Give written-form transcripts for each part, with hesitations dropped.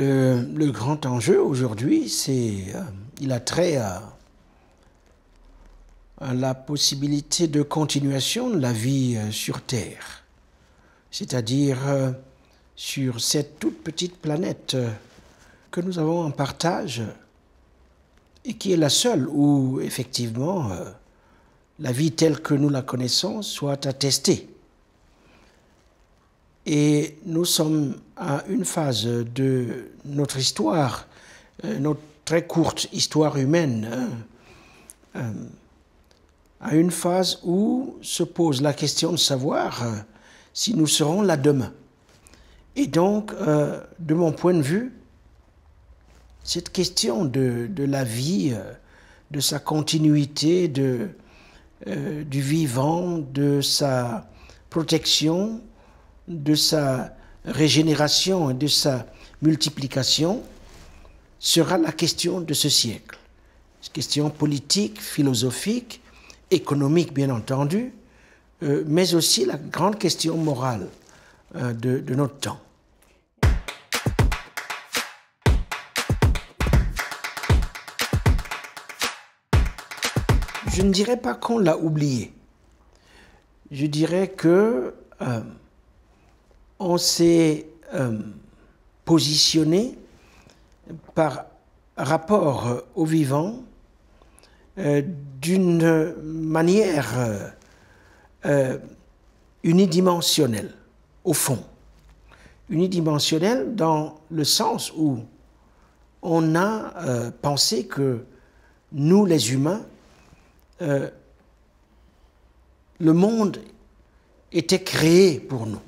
Le grand enjeu aujourd'hui, il a trait à la possibilité de continuation de la vie sur Terre, c'est-à-dire sur cette toute petite planète que nous avons en partage et qui est la seule où effectivement la vie telle que nous la connaissons soit attestée. Et nous sommes à une phase de notre histoire, notre très courte histoire humaine, à une phase où se pose la question de savoir si nous serons là demain. Et donc, de mon point de vue, cette question de la vie, de sa continuité, du vivant, de sa protection, de sa régénération et de sa multiplication sera la question de ce siècle. Question politique, philosophique, économique bien entendu, mais aussi la grande question morale de notre temps. Je ne dirais pas qu'on l'a oublié. Je dirais que on s'est positionné par rapport au vivant d'une manière unidimensionnelle, au fond. Unidimensionnelle dans le sens où on a pensé que nous, les humains, le monde était créé pour nous,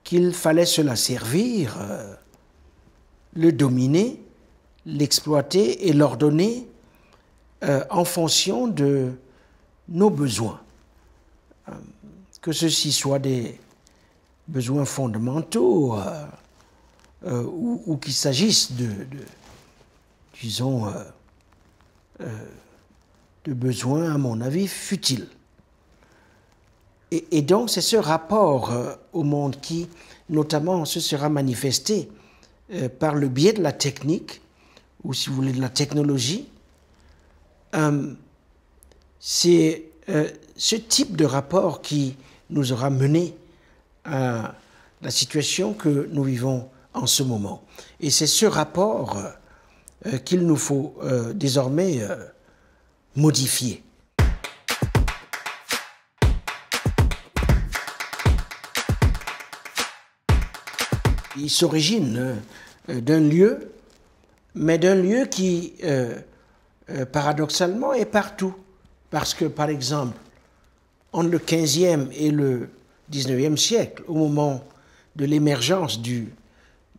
qu'il fallait se la servir, le dominer, l'exploiter et l'ordonner en fonction de nos besoins. Que ceci soit des besoins fondamentaux ou qu'il s'agisse disons, de besoins, à mon avis, futiles. Et donc, c'est ce rapport au monde qui, notamment, se sera manifesté par le biais de la technique, ou si vous voulez, de la technologie. C'est ce type de rapport qui nous aura mené à la situation que nous vivons en ce moment. Et c'est ce rapport qu'il nous faut désormais modifier. Il s'origine d'un lieu, mais d'un lieu qui, paradoxalement, est partout. Parce que, par exemple, entre le XVe et le XIXe siècle, au moment de l'émergence de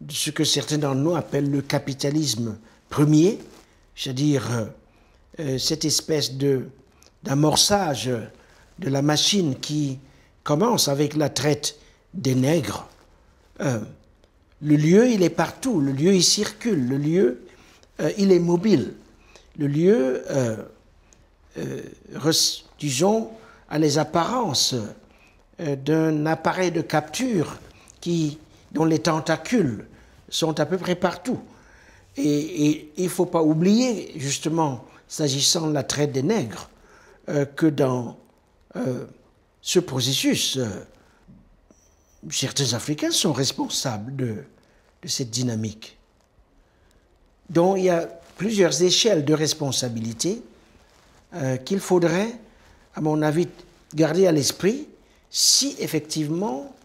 ce que certains d'entre nous appellent le capitalisme premier, c'est-à-dire cette espèce d'amorçage de la machine qui commence avec la traite des nègres, le lieu, il est partout, le lieu, il circule, le lieu, il est mobile. Le lieu, disons, a les apparences d'un appareil de capture dont les tentacules sont à peu près partout. Et il ne faut pas oublier, justement, s'agissant de la traite des nègres, que dans ce processus, certains Africains sont responsables de cette dynamique. Donc il y a plusieurs échelles de responsabilité qu'il faudrait, à mon avis, garder à l'esprit si effectivement,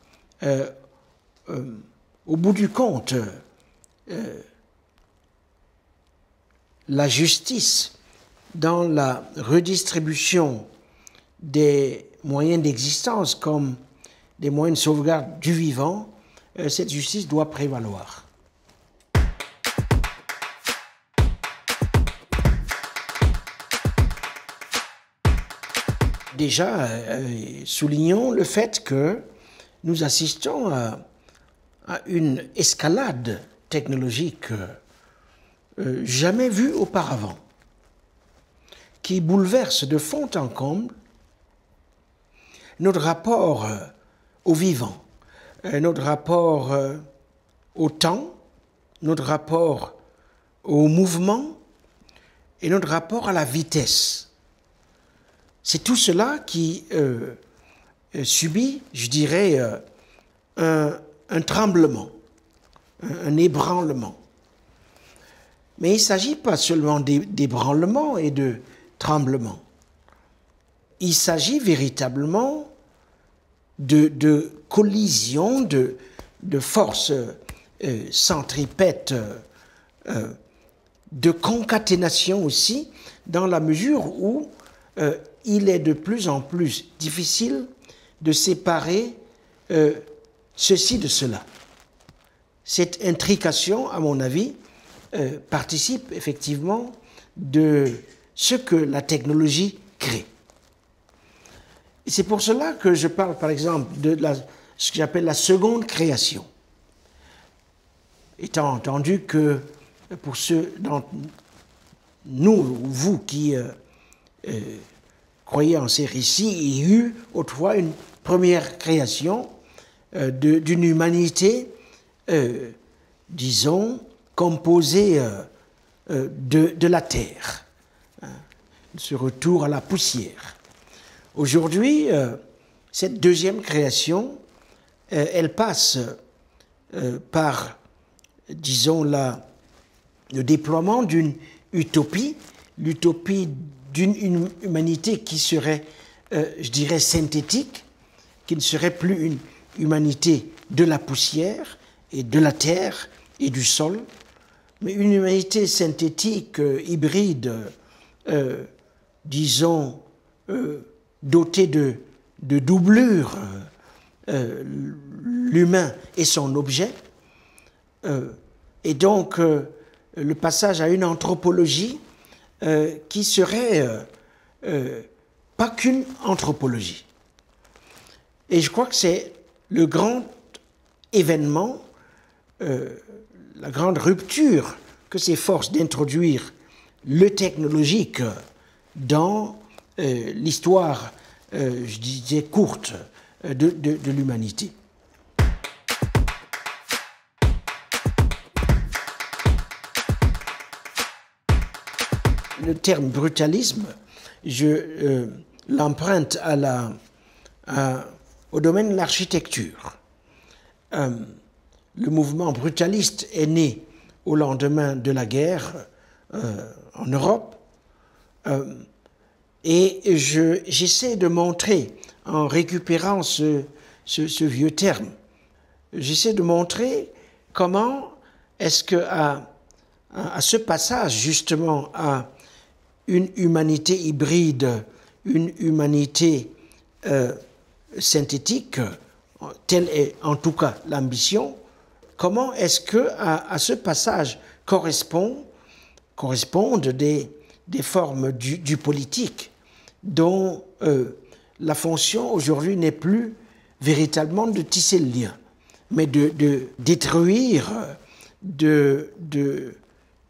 au bout du compte, la justice dans la redistribution des moyens d'existence comme des moyens de sauvegarde du vivant, cette justice doit prévaloir. Déjà, soulignons le fait que nous assistons à une escalade technologique jamais vue auparavant, qui bouleverse de fond en comble notre rapport au vivant, notre rapport au temps, notre rapport au mouvement et notre rapport à la vitesse. C'est tout cela qui subit, je dirais, un tremblement, un ébranlement. Mais il ne s'agit pas seulement d'ébranlement et de tremblement. Il s'agit véritablement de collision, de forces centripètes, de concaténation aussi, dans la mesure où il est de plus en plus difficile de séparer ceci de cela. Cette intrication, à mon avis, participe effectivement de ce que la technologie crée. Et c'est pour cela que je parle, par exemple, de ce que j'appelle la seconde création. Étant entendu que pour ceux d'entre nous, vous qui croyez en ces récits, il y a eu autrefois une première création d'une humanité, disons, composée de la terre, ce retour à la poussière. Aujourd'hui, cette deuxième création, elle passe par, disons, le déploiement d'une utopie, l'utopie d'une humanité qui serait, je dirais, synthétique, qui ne serait plus une humanité de la poussière et de la terre et du sol, mais une humanité synthétique, hybride, disons, dotée de doublure, l'humain et son objet, et donc le passage à une anthropologie qui serait pas qu'une anthropologie. Et je crois que c'est le grand événement, la grande rupture que s'efforce d'introduire le technologique dans l'histoire, je disais, courte de l'humanité. Le terme brutalisme, je l'emprunte au domaine de l'architecture. Le mouvement brutaliste est né au lendemain de la guerre en Europe, et j'essaie de montrer, en récupérant ce vieux terme, j'essaie de montrer comment est-ce que à ce passage justement à une humanité hybride, une humanité synthétique, telle est en tout cas l'ambition, comment est-ce que à ce passage correspondent des formes du politique dont la fonction aujourd'hui n'est plus véritablement de tisser le lien, mais de détruire, de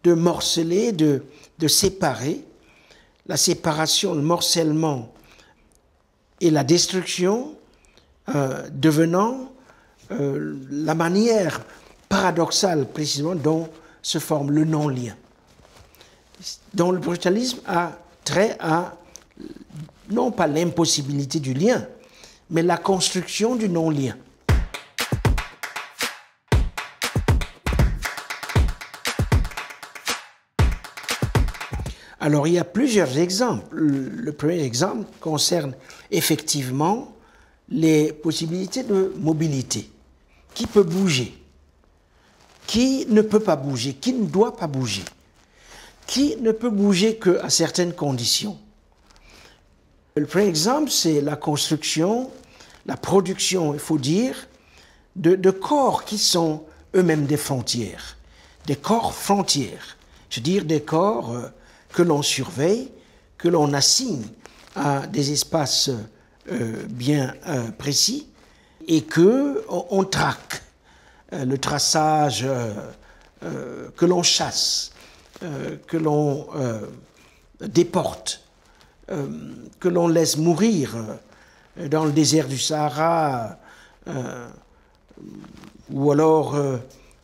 morceler, de séparer. La séparation, le morcellement et la destruction devenant la manière paradoxale précisément dont se forme le non-lien. Dont le brutalisme a trait à, non pas l'impossibilité du lien, mais la construction du non-lien. Alors, il y a plusieurs exemples. Le premier exemple concerne effectivement les possibilités de mobilité. Qui peut bouger? Qui ne peut pas bouger? Qui ne doit pas bouger? Qui ne peut bouger qu'à certaines conditions? Le premier exemple, c'est la construction, la production, il faut dire, de corps qui sont eux-mêmes des frontières, des corps frontières. Je veux dire des corps que l'on surveille, que l'on assigne à des espaces bien précis et qu'on traque. Le traçage, que l'on chasse, que l'on déporte, que l'on laisse mourir dans le désert du Sahara, ou alors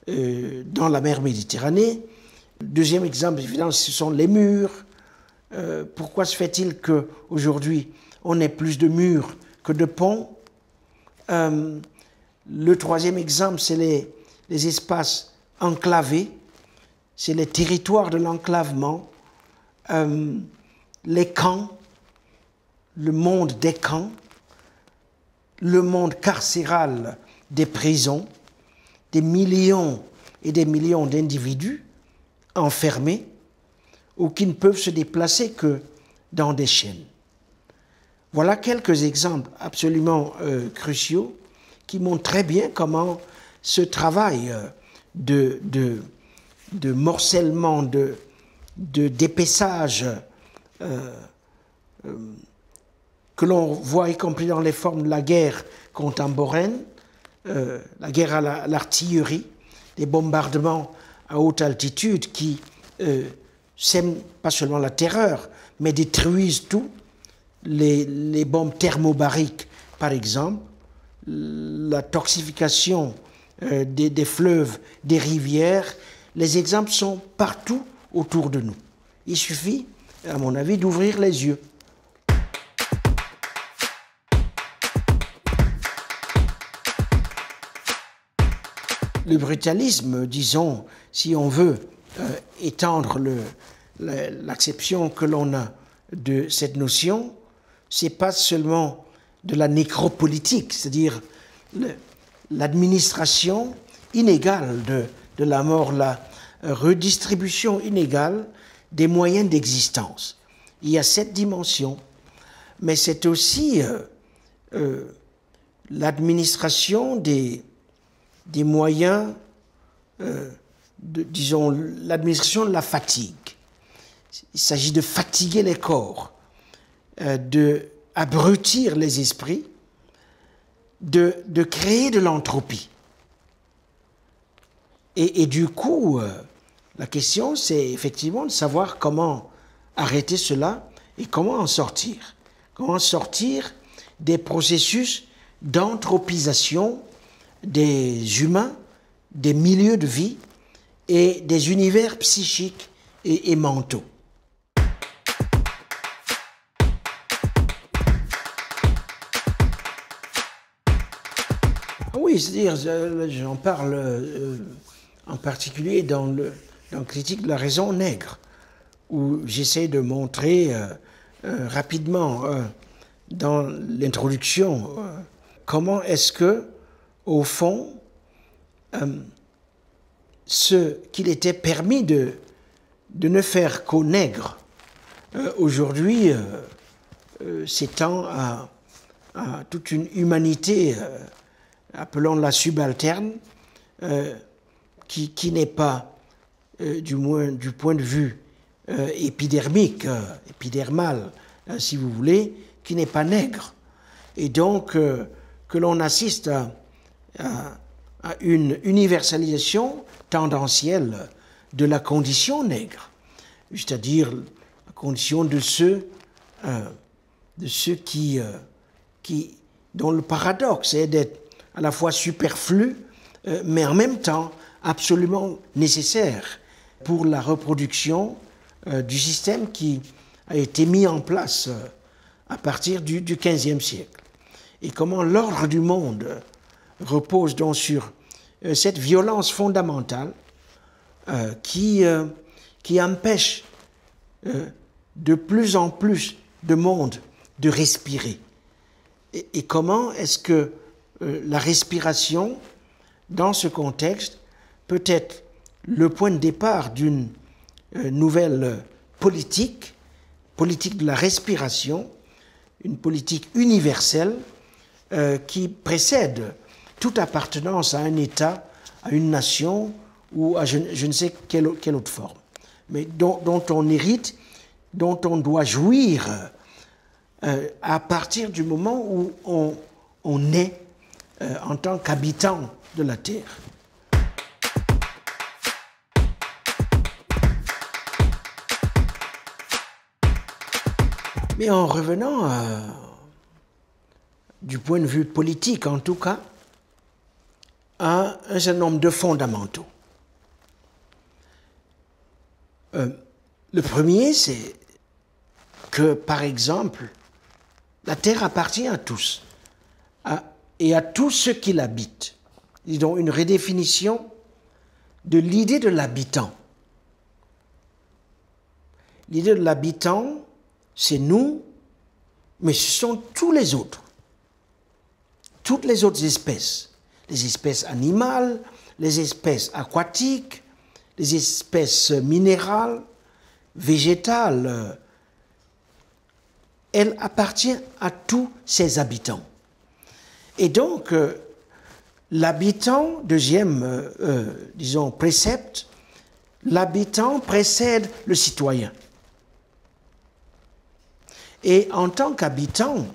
dans la mer Méditerranée. Le deuxième exemple, évidemment, ce sont les murs. Pourquoi se fait-il qu'aujourd'hui, on ait plus de murs que de ponts? Le troisième exemple, c'est les espaces enclavés, c'est les territoires de l'enclavement, les camps, le monde des camps, le monde carcéral des prisons, des millions et des millions d'individus enfermés ou qui ne peuvent se déplacer que dans des chaînes. Voilà quelques exemples absolument cruciaux qui montrent très bien comment ce travail de morcellement, d'épaissage que l'on voit y compris dans les formes de la guerre contemporaine, la guerre à l'artillerie, des bombardements à haute altitude qui sèment pas seulement la terreur, mais détruisent tout, les bombes thermobariques par exemple, la toxification des fleuves, des rivières, les exemples sont partout autour de nous. Il suffit, à mon avis, d'ouvrir les yeux. Le brutalisme, disons, si on veut étendre l'acception que l'on a de cette notion, c'est pas seulement de la nécropolitique, c'est-à-dire l'administration inégale de la mort, la redistribution inégale des moyens d'existence. Il y a cette dimension, mais c'est aussi l'administration des moyens, disons, l'administration de la fatigue. Il s'agit de fatiguer les corps, d'abrutir les esprits, de créer de l'entropie. Et du coup, la question, c'est effectivement de savoir comment arrêter cela et comment en sortir. Comment sortir des processus d'anthropisation des humains, des milieux de vie et des univers psychiques et mentaux. Oui, c'est-à-dire, j'en parle en particulier dans Critique de la raison nègre, où j'essaie de montrer rapidement dans l'introduction comment est-ce que, au fond, ce qu'il était permis de ne faire qu'aux nègres, aujourd'hui s'étend à toute une humanité, appelons-la subalterne, qui n'est pas, du moins du point de vue épidermique, épidermal, si vous voulez, qui n'est pas nègre. Et donc que l'on assiste à une universalisation tendancielle de la condition nègre, c'est-à-dire la condition de ceux dont le paradoxe est d'être à la fois superflu, mais en même temps absolument nécessaire pour la reproduction du système qui a été mis en place à partir du XVe siècle. Et comment l'ordre du monde repose donc sur cette violence fondamentale qui empêche de plus en plus de monde de respirer. Et comment est-ce que la respiration, dans ce contexte, peut être le point de départ d'une nouvelle politique de la respiration, une politique universelle qui précède toute appartenance à un État, à une nation ou à je ne sais quelle autre forme, mais dont on hérite, dont on doit jouir à partir du moment où on est en tant qu'habitant de la Terre. Mais en revenant du point de vue politique en tout cas, à un certain nombre de fondamentaux. Le premier, c'est que, par exemple, la terre appartient à tous et à tous ceux qui l'habitent. Ils ont une redéfinition de l'idée de l'habitant. L'idée de l'habitant, c'est nous, mais ce sont tous les autres. Toutes les autres espèces. Les espèces animales, les espèces aquatiques, les espèces minérales, végétales. Elle appartient à tous ses habitants. Et donc, l'habitant, deuxième, disons, précepte, l'habitant précède le citoyen. Et en tant qu'habitant,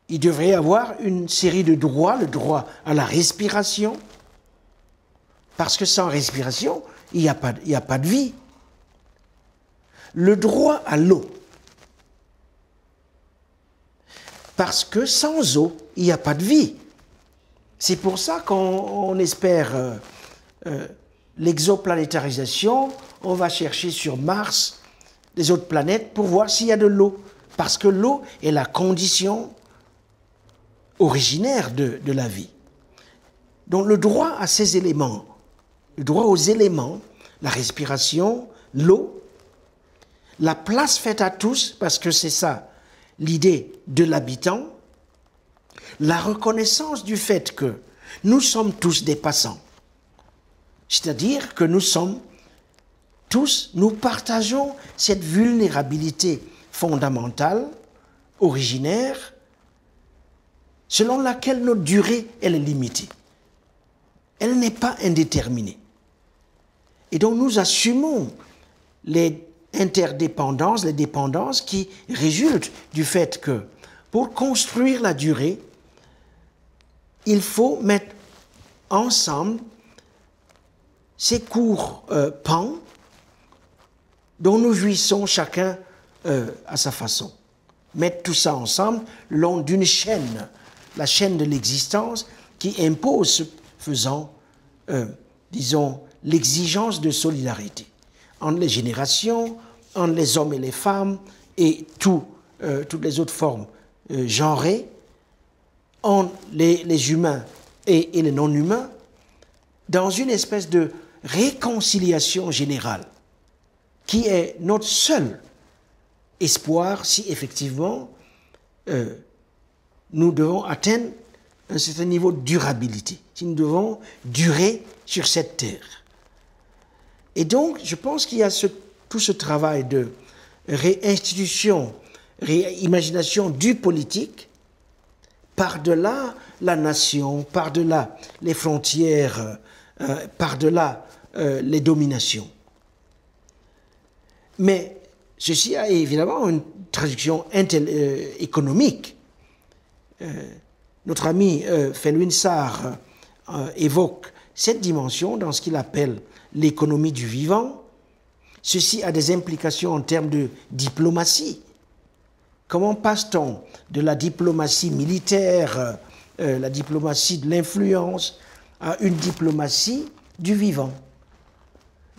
il devrait avoir une série de droits, le droit à la respiration, parce que sans respiration, il n'y a pas de vie. Le droit à l'eau, parce que sans eau, il n'y a pas de vie. C'est pour ça qu'on espère l'exoplanétarisation, on va chercher sur Mars des autres planètes pour voir s'il y a de l'eau, parce que l'eau est la condition originaire de la vie. Donc le droit à ces éléments, le droit aux éléments, la respiration, l'eau, la place faite à tous, parce que c'est ça l'idée de l'habitant, la reconnaissance du fait que nous sommes tous des passants, c'est-à-dire que nous sommes tous, nous partageons cette vulnérabilité fondamentale, originaire, selon laquelle notre durée, elle est limitée. Elle n'est pas indéterminée. Et donc nous assumons les interdépendances, les dépendances qui résultent du fait que pour construire la durée, il faut mettre ensemble ces courts pans dont nous jouissons chacun à sa façon. Mettre tout ça ensemble le long d'une chaîne, la chaîne de l'existence qui impose, faisant, disons, l'exigence de solidarité entre les générations, entre les hommes et les femmes et toutes les autres formes genrées, entre les humains et les non-humains, dans une espèce de réconciliation générale qui est notre seul espoir si effectivement nous devons atteindre un certain niveau de durabilité, si nous devons durer sur cette terre. Et donc, je pense qu'il y a tout ce travail de réinstitution, réimagination du politique, par-delà la nation, par-delà les frontières, par-delà les dominations. Mais ceci a évidemment une traduction économique. Notre ami Felwine Sarr évoque cette dimension dans ce qu'il appelle l'économie du vivant. Ceci a des implications en termes de diplomatie. Comment passe-t-on de la diplomatie militaire, la diplomatie de l'influence, à une diplomatie du vivant?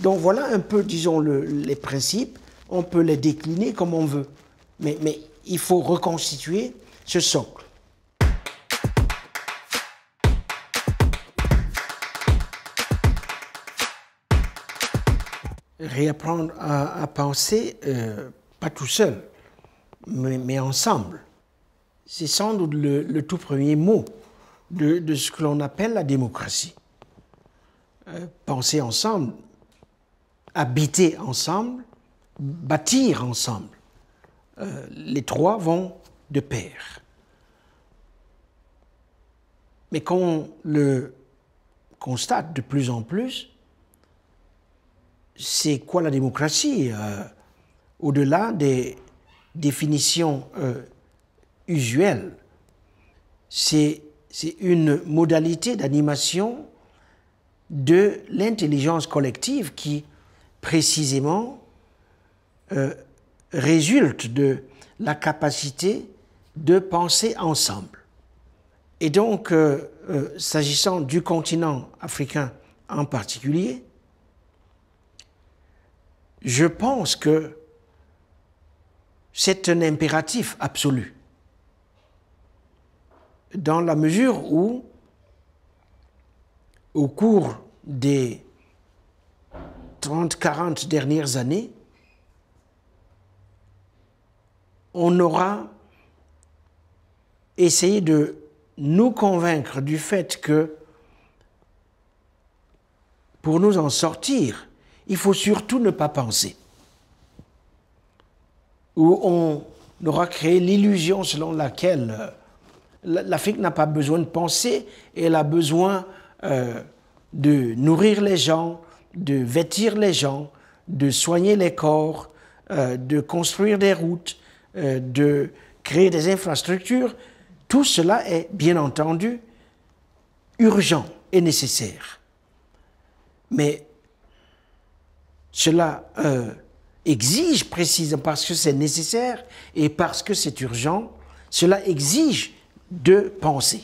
Donc voilà un peu, disons, les principes. On peut les décliner comme on veut. Mais il faut reconstituer ce socle. Réapprendre à penser, pas tout seul, mais ensemble. C'est sans doute le tout premier mot de ce que l'on appelle la démocratie. Penser ensemble, habiter ensemble, bâtir ensemble. Les trois vont de pair. Mais qu'on le constate de plus en plus, c'est quoi la démocratie au-delà des définitions usuelles? C'est une modalité d'animation de l'intelligence collective qui, précisément, résulte de la capacité de penser ensemble. Et donc, s'agissant du continent africain en particulier, je pense que c'est un impératif absolu, dans la mesure où, au cours des 30-40 dernières années, on aura essayé de nous convaincre du fait que pour nous en sortir, il faut surtout ne pas penser. Où on aura créé l'illusion selon laquelle l'Afrique n'a pas besoin de penser, elle a besoin de nourrir les gens, de vêtir les gens, de soigner les corps, de construire des routes, de créer des infrastructures. Tout cela est bien entendu urgent et nécessaire. Mais cela exige précisément, parce que c'est nécessaire et parce que c'est urgent, cela exige de penser.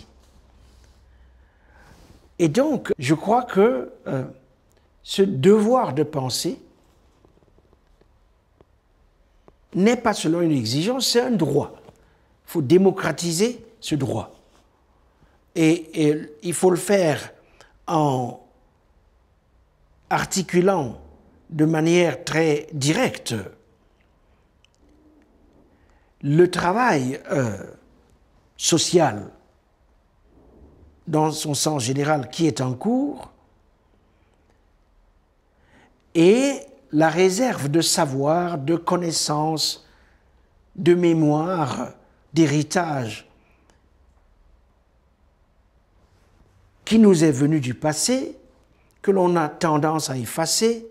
Et donc, je crois que ce devoir de penser n'est pas seulement une exigence, c'est un droit. Il faut démocratiser ce droit. Et il faut le faire en articulant de manière très directe le travail social dans son sens général qui est en cours et la réserve de savoir, de connaissances, de mémoire, d'héritage qui nous est venu du passé, que l'on a tendance à effacer,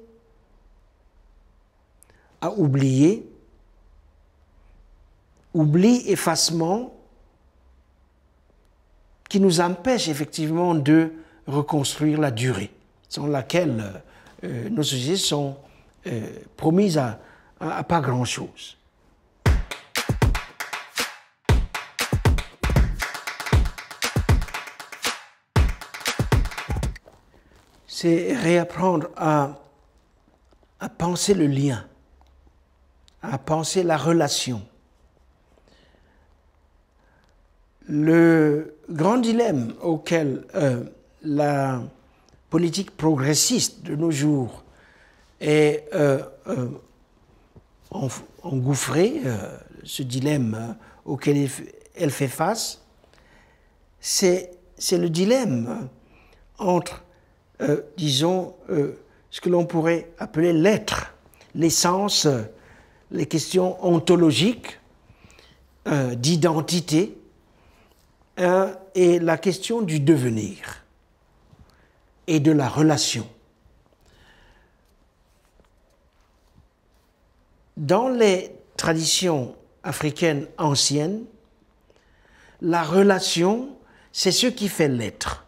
à oublier. Oubli, effacement, qui nous empêche effectivement de reconstruire la durée, sans laquelle nos sociétés sont promises à pas grand-chose. C'est réapprendre à penser le lien, à penser la relation. Le grand dilemme auquel la politique progressiste de nos jours est engouffrée, ce dilemme auquel elle fait face, c'est le dilemme entre, disons, ce que l'on pourrait appeler l'être, l'essence, les questions ontologiques, d'identité, et la question du devenir et de la relation. Dans les traditions africaines anciennes, la relation, c'est ce qui fait l'être.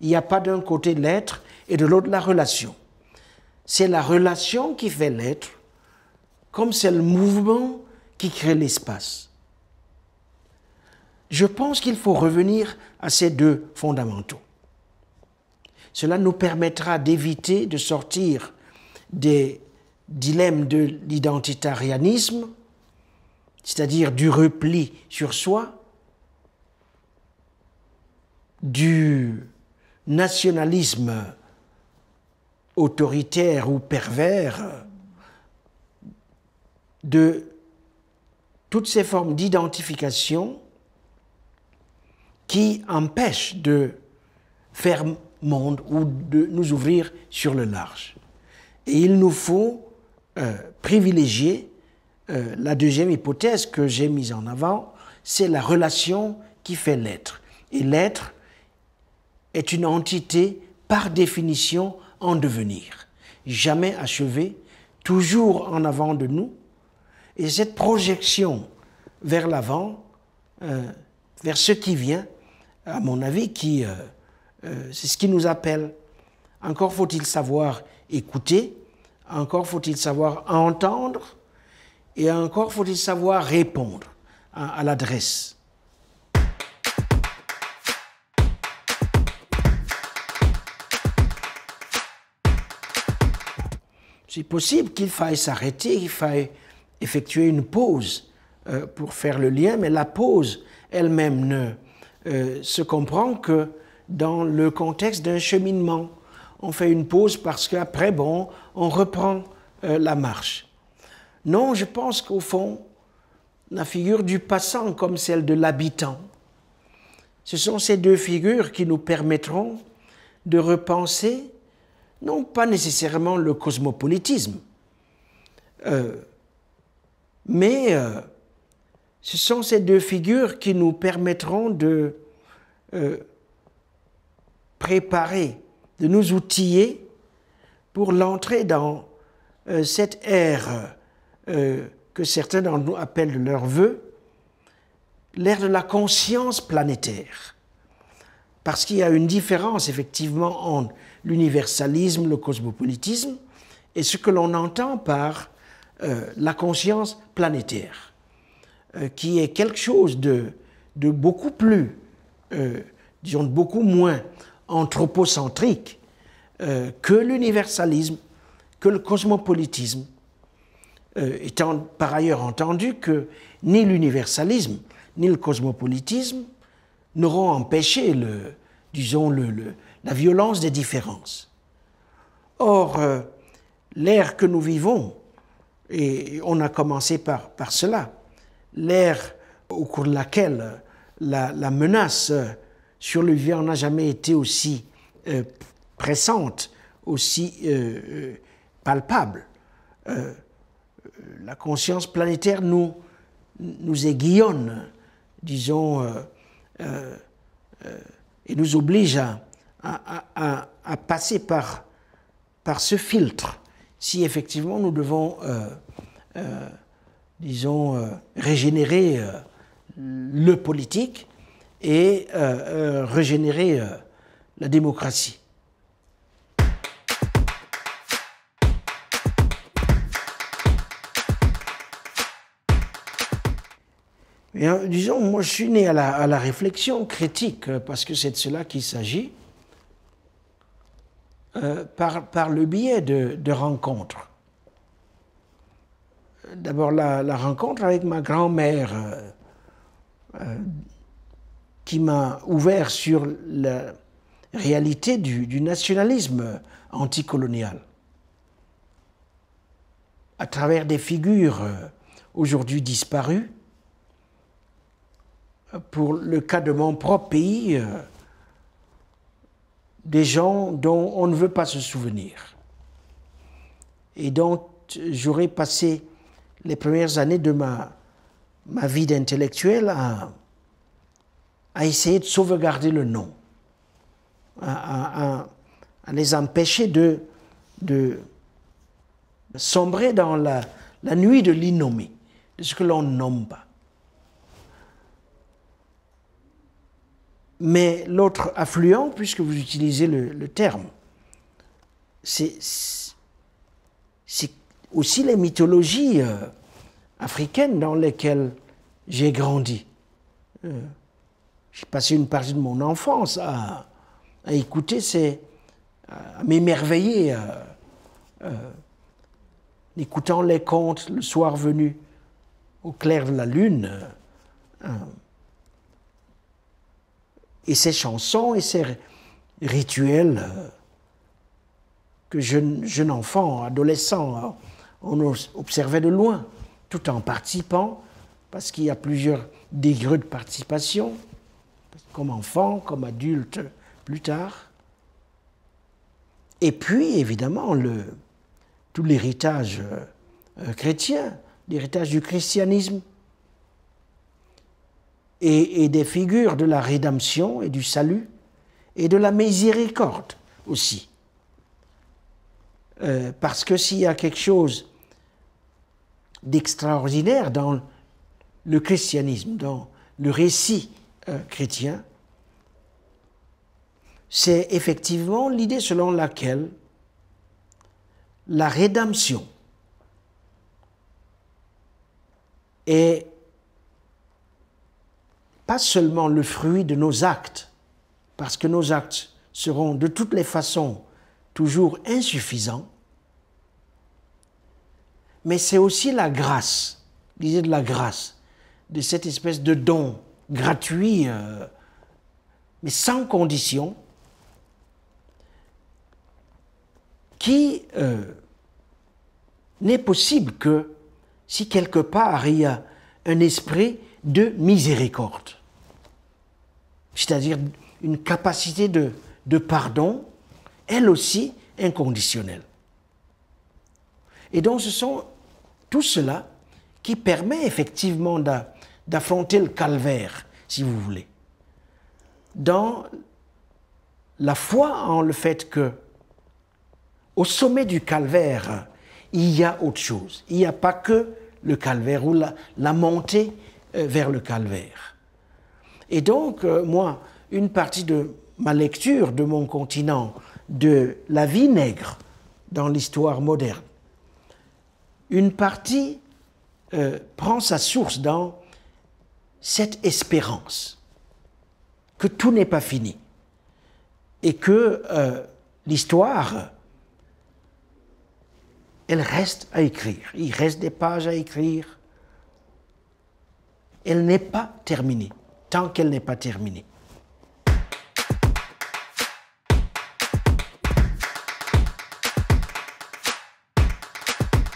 Il n'y a pas d'un côté l'être et de l'autre la relation. C'est la relation qui fait l'être, comme c'est le mouvement qui crée l'espace. Je pense qu'il faut revenir à ces deux fondamentaux. Cela nous permettra d'éviter de sortir des dilemmes de l'identitarianisme, c'est-à-dire du repli sur soi, du nationalisme autoritaire ou pervers, de toutes ces formes d'identification qui empêchent de faire monde ou de nous ouvrir sur le large. Et il nous faut privilégier la deuxième hypothèse que j'ai mise en avant, c'est la relation qui fait l'être. Et l'être est une entité par définition en devenir, jamais achevée, toujours en avant de nous. Et cette projection vers l'avant, vers ce qui vient, à mon avis, c'est ce qui nous appelle. Encore faut-il savoir écouter, encore faut-il savoir entendre, et encore faut-il savoir répondre à l'adresse. c'est possible qu'il faille s'arrêter, qu'il faille effectuer une pause pour faire le lien, mais la pause elle-même ne se comprend que dans le contexte d'un cheminement. On fait une pause parce qu'après, bon, on reprend la marche. Non, je pense qu'au fond, la figure du passant comme celle de l'habitant, ce sont ces deux figures qui nous permettront de repenser, non pas nécessairement le cosmopolitisme, mais ce sont ces deux figures qui nous permettront de préparer, de nous outiller pour l'entrée dans cette ère que certains d'entre nous appellent de leur vœu, l'ère de la conscience planétaire. Parce qu'il y a une différence effectivement entre l'universalisme, le cosmopolitisme, et ce que l'on entend par la conscience planétaire, qui est quelque chose de beaucoup plus, disons, de beaucoup moins anthropocentrique que l'universalisme, que le cosmopolitisme, étant par ailleurs entendu que ni l'universalisme ni le cosmopolitisme n'auront empêché la violence des différences. Or, l'ère que nous vivons, et on a commencé par cela, l'ère au cours de laquelle la menace sur le vivant n'a jamais été aussi pressante, aussi palpable. La conscience planétaire nous aiguillonne, disons, et nous oblige à passer par ce filtre, si effectivement nous devons, disons, régénérer le politique et régénérer la démocratie. Et, disons, moi je suis né à la réflexion critique, parce que c'est de cela qu'il s'agit, par le biais de rencontres. D'abord la rencontre avec ma grand-mère, qui m'a ouvert sur la réalité du nationalisme anticolonial, à travers des figures aujourd'hui disparues. Pour le cas de mon propre pays, des gens dont on ne veut pas se souvenir. Et donc, j'aurais passé les premières années de ma vie d'intellectuel à essayer de sauvegarder le nom, à les empêcher de sombrer dans la nuit de l'innommé, de ce que l'on ne nomme pas. Mais l'autre affluent, puisque vous utilisez le terme, c'est aussi les mythologies africaines dans lesquelles j'ai grandi. J'ai passé une partie de mon enfance à écouter à m'émerveiller, en écoutant les contes le soir venu au clair de la lune. Et ces chansons et ces rituels que jeune enfant, adolescent, on observait de loin, tout en participant, parce qu'il y a plusieurs degrés de participation, comme enfant, comme adulte, plus tard. Et puis, évidemment, tout l'héritage chrétien, l'héritage du christianisme, et des figures de la rédemption et du salut, et de la miséricorde aussi. Parce que s'il y a quelque chose d'extraordinaire dans le christianisme, dans le récit chrétien, c'est effectivement l'idée selon laquelle la rédemption est pas seulement le fruit de nos actes, parce que nos actes seront de toutes les façons toujours insuffisants, mais c'est aussi la grâce, l'idée de la grâce, de cette espèce de don gratuit, mais sans condition, qui n'est possible que si quelque part il y a un esprit de miséricorde, c'est-à-dire une capacité de pardon, elle aussi inconditionnelle. Et donc ce sont tout cela qui permet effectivement d'affronter le calvaire, si vous voulez, dans la foi en le fait que au sommet du calvaire, il y a autre chose. Il n'y a pas que le calvaire ou la montée vers le calvaire. Et donc, moi, une partie de ma lecture de mon continent, de la vie nègre dans l'histoire moderne, une partie prend sa source dans cette espérance que tout n'est pas fini et que l'histoire, elle reste à écrire. Il reste des pages à écrire. Elle n'est pas terminée, tant qu'elle n'est pas terminée.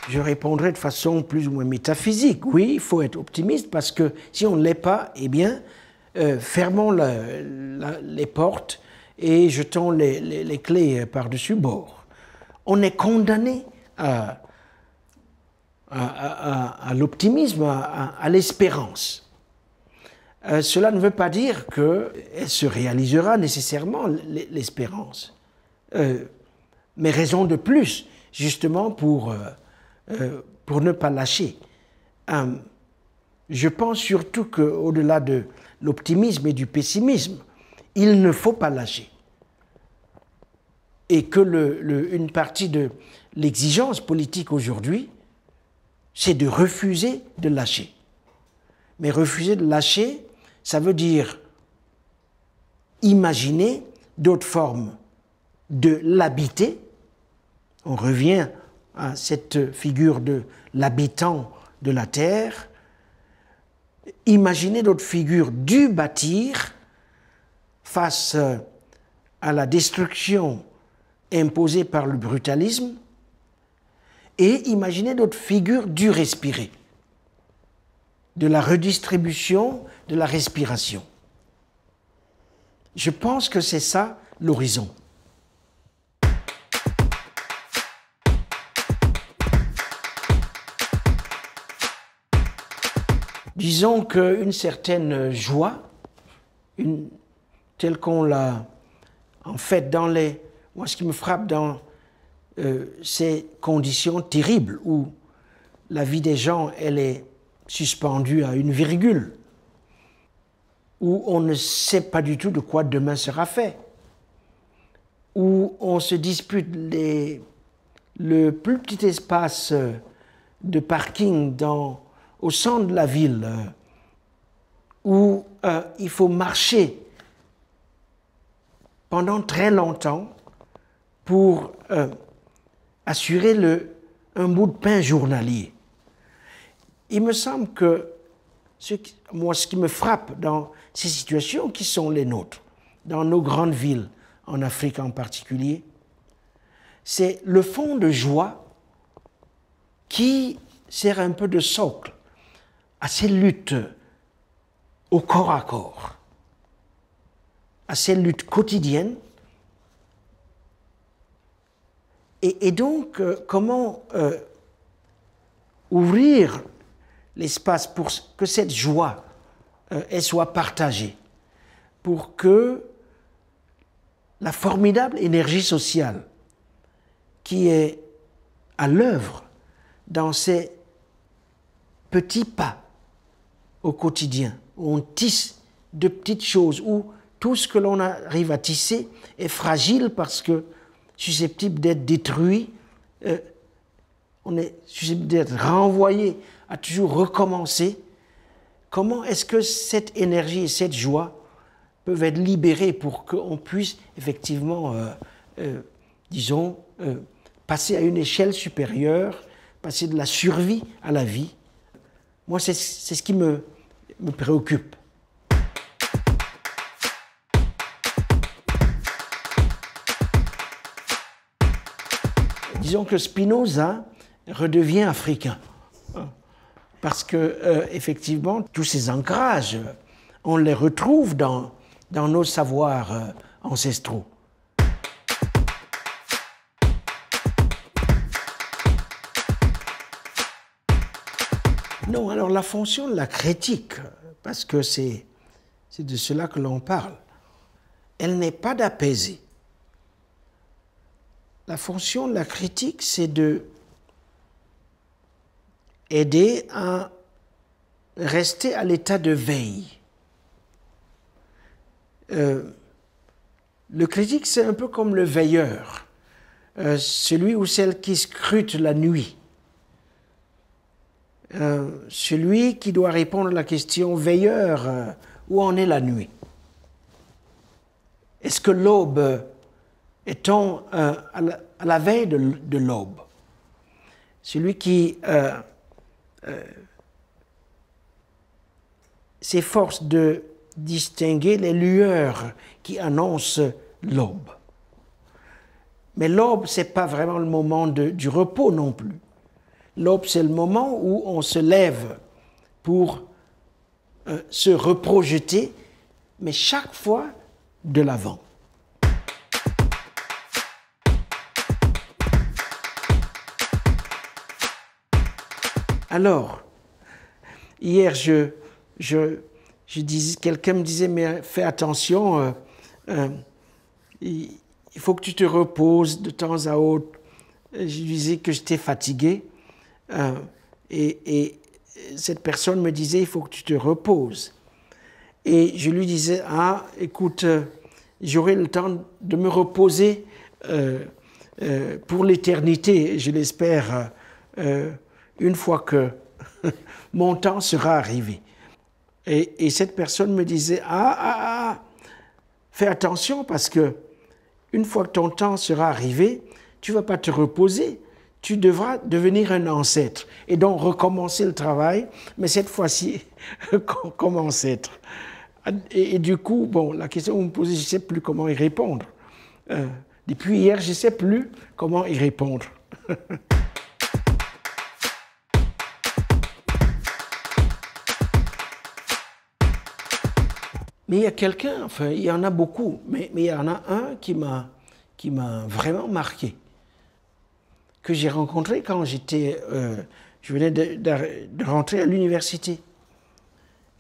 Je répondrai de façon plus ou moins métaphysique. Oui, il faut être optimiste parce que si on ne l'est pas, eh bien, fermons les portes et jetons les clés par-dessus bord. On est condamné à l'optimisme, à l'espérance. Cela ne veut pas dire qu'elle se réalisera nécessairement, l'espérance. Mais raison de plus, justement, pour ne pas lâcher. Je pense surtout qu'au-delà de l'optimisme et du pessimisme, il ne faut pas lâcher. Et que une partie de l'exigence politique aujourd'hui, c'est de refuser de lâcher. Mais refuser de lâcher, ça veut dire imaginer d'autres formes de l'habiter. On revient à cette figure de l'habitant de la terre. Imaginer d'autres figures du bâtir face à la destruction imposée par le brutalisme, et imaginer d'autres figures du respirer, de la redistribution, de la respiration. Je pense que c'est ça l'horizon. Disons qu'une certaine joie, telle qu'on l'a en fait dans les... Moi, ce qui me frappe dans ces conditions terribles où la vie des gens, elle est suspendue à une virgule, où on ne sait pas du tout de quoi demain sera fait, où on se dispute le plus petit espace de parking au centre de la ville, où il faut marcher pendant très longtemps pour assurer un bout de pain journalier. Il me semble que ce qui me frappe dans ces situations qui sont les nôtres, dans nos grandes villes, en Afrique en particulier, c'est le fond de joie qui sert un peu de socle à ces luttes au corps à corps, à ces luttes quotidiennes. Et donc, comment ouvrir l'espace pour que cette joie elle soit partagée, pour que la formidable énergie sociale qui est à l'œuvre dans ces petits pas au quotidien, où on tisse de petites choses, où tout ce que l'on arrive à tisser est fragile parce que susceptible d'être détruit, on est susceptible d'être renvoyé à toujours recommencer. Comment est-ce que cette énergie et cette joie peuvent être libérées pour qu'on puisse effectivement, disons, passer à une échelle supérieure, passer de la survie à la vie. Moi, c'est ce qui me préoccupe. Disons que Spinoza redevient africain. Parce que, effectivement, tous ces ancrages, on les retrouve dans nos savoirs ancestraux. Non, alors la fonction de la critique, parce que c'est de cela que l'on parle, elle n'est pas d'apaiser. La fonction de la critique, c'est de aider à rester à l'état de veille. Le critique, c'est un peu comme le veilleur, celui ou celle qui scrute la nuit, celui qui doit répondre à la question « veilleur, où en est la nuit ?» Est-ce que l'aube est-on à la veille de l'aube? Celui qui s'efforce de distinguer les lueurs qui annoncent l'aube. Mais l'aube, ce n'est pas vraiment le moment du repos non plus. L'aube, c'est le moment où on se lève pour se reprojeter, mais chaque fois de l'avant. Alors, hier, quelqu'un me disait, mais fais attention, il faut que tu te reposes de temps à autre. Je lui disais que j'étais fatigué et cette personne me disait, il faut que tu te reposes. Et je lui disais, ah, écoute, j'aurai le temps de me reposer pour l'éternité, je l'espère, une fois que mon temps sera arrivé. Et cette personne me disait, fais attention parce que une fois que ton temps sera arrivé, tu ne vas pas te reposer, tu devras devenir un ancêtre et donc recommencer le travail, mais cette fois-ci comme ancêtre. Et du coup, bon, la question que vous me posez, je ne sais plus comment y répondre. Depuis hier, je ne sais plus comment y répondre. Mais il y a quelqu'un, enfin, il y en a beaucoup, mais il y en a un qui m'a vraiment marqué, que j'ai rencontré quand je venais de rentrer à l'université,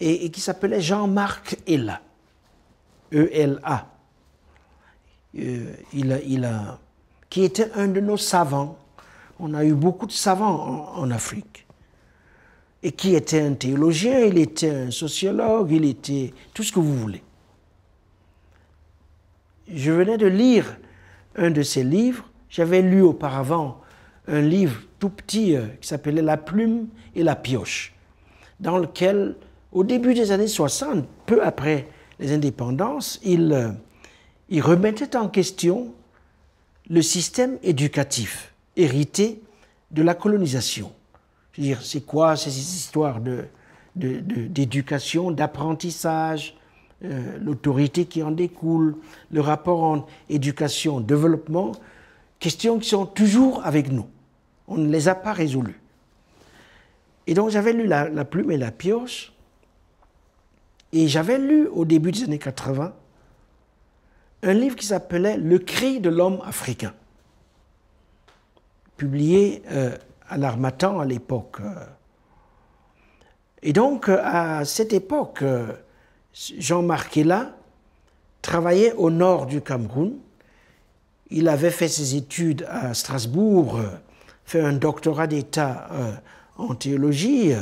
et qui s'appelait Jean-Marc Ella, E-L-A, qui était un de nos savants. On a eu beaucoup de savants en Afrique. Et qui était un théologien, il était un sociologue, il était tout ce que vous voulez. Je venais de lire un de ses livres. J'avais lu auparavant un livre tout petit qui s'appelait La plume et la pioche, dans lequel, au début des années 60, peu après les indépendances, il remettait en question le système éducatif hérité de la colonisation. Je veux dire, c'est quoi ces histoires d'éducation, d'apprentissage, l'autorité qui en découle, le rapport entre éducation, développement, questions qui sont toujours avec nous. On ne les a pas résolues. Et donc j'avais lu la plume et la pioche, et j'avais lu au début des années 80 un livre qui s'appelait « Le cri de l'homme africain », publié à l'Harmattan à l'époque. Et donc, à cette époque, Jean-Marc Ella travaillait au nord du Cameroun. Il avait fait ses études à Strasbourg, fait un doctorat d'État en théologie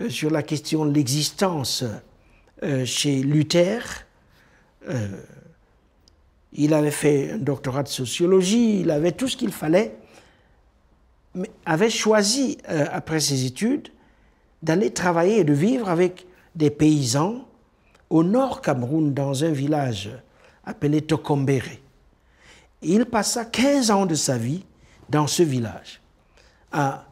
sur la question de l'existence chez Luther. Il avait fait un doctorat de sociologie, il avait tout ce qu'il fallait, mais avait choisi, après ses études, d'aller travailler et de vivre avec des paysans au nord Cameroun, dans un village appelé Tokombéré. Il passa 15 ans de sa vie dans ce village, à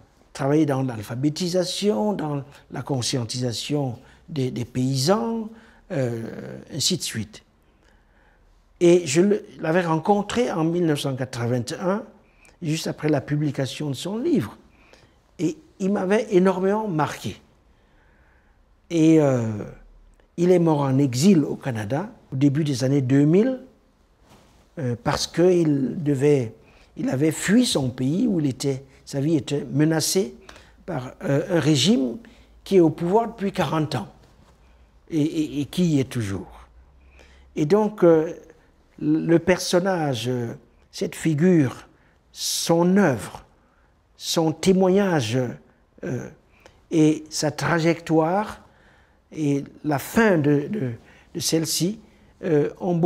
travaillé dans l'alphabétisation, dans la conscientisation des paysans, ainsi de suite. Et je l'avais rencontré en 1981, juste après la publication de son livre. Et il m'avait énormément marqué. Et il est mort en exil au Canada au début des années 2000 parce qu'il avait fui son pays où sa vie était menacée par un régime qui est au pouvoir depuis 40 ans et qui y est toujours. Et donc, le personnage, cette figure, son œuvre, son témoignage et sa trajectoire et la fin de celle-ci ont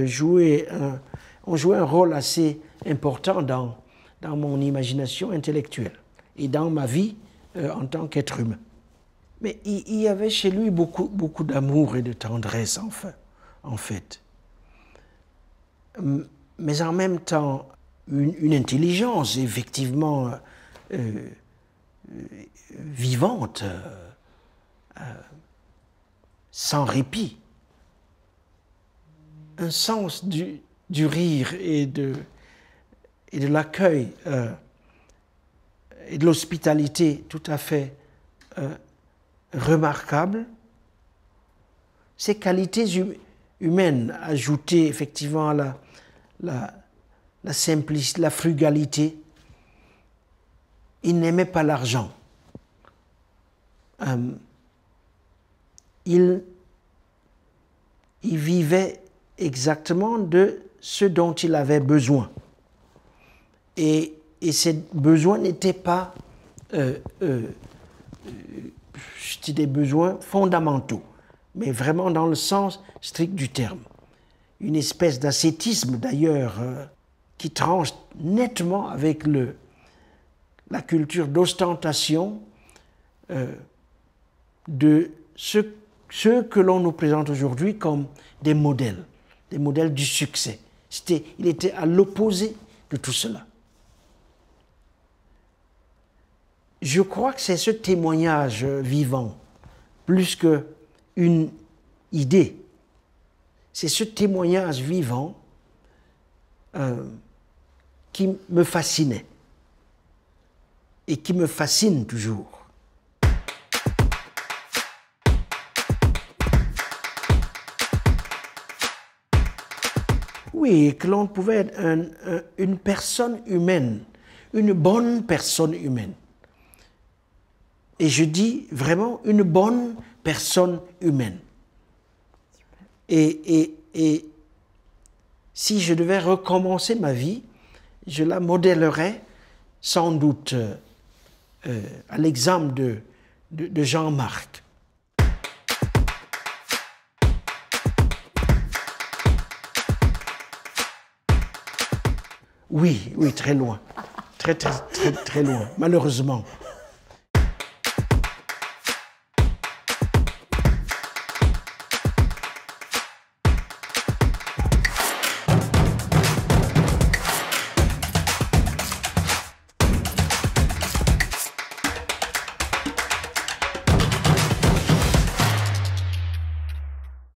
joué un rôle assez important dans mon imagination intellectuelle et dans ma vie en tant qu'être humain. Mais il y avait chez lui beaucoup d'amour et de tendresse, en fait. Mais en même temps, une intelligence effectivement vivante, sans répit. Un sens du rire et de l'accueil et de l'hospitalité tout à fait remarquable. Ces qualités humaines ajoutées effectivement à la simplicité, la frugalité. Il n'aimait pas l'argent. Il vivait exactement de ce dont il avait besoin. Et ces besoins n'étaient pas des besoins fondamentaux, mais vraiment dans le sens strict du terme. Une espèce d'ascétisme d'ailleurs qui tranche nettement avec la culture d'ostentation de ceux que l'on nous présente aujourd'hui comme des modèles du succès. Il était à l'opposé de tout cela. Je crois que c'est ce témoignage vivant, plus qu'une idée, c'est ce témoignage vivant qui me fascinait et qui me fascine toujours. Oui, que l'on pouvait être une personne humaine, une bonne personne humaine. Et je dis vraiment une bonne personne humaine. Et si je devais recommencer ma vie, je la modèlerais sans doute à l'exemple de Jean-Marc. Oui, très loin. Très loin, malheureusement.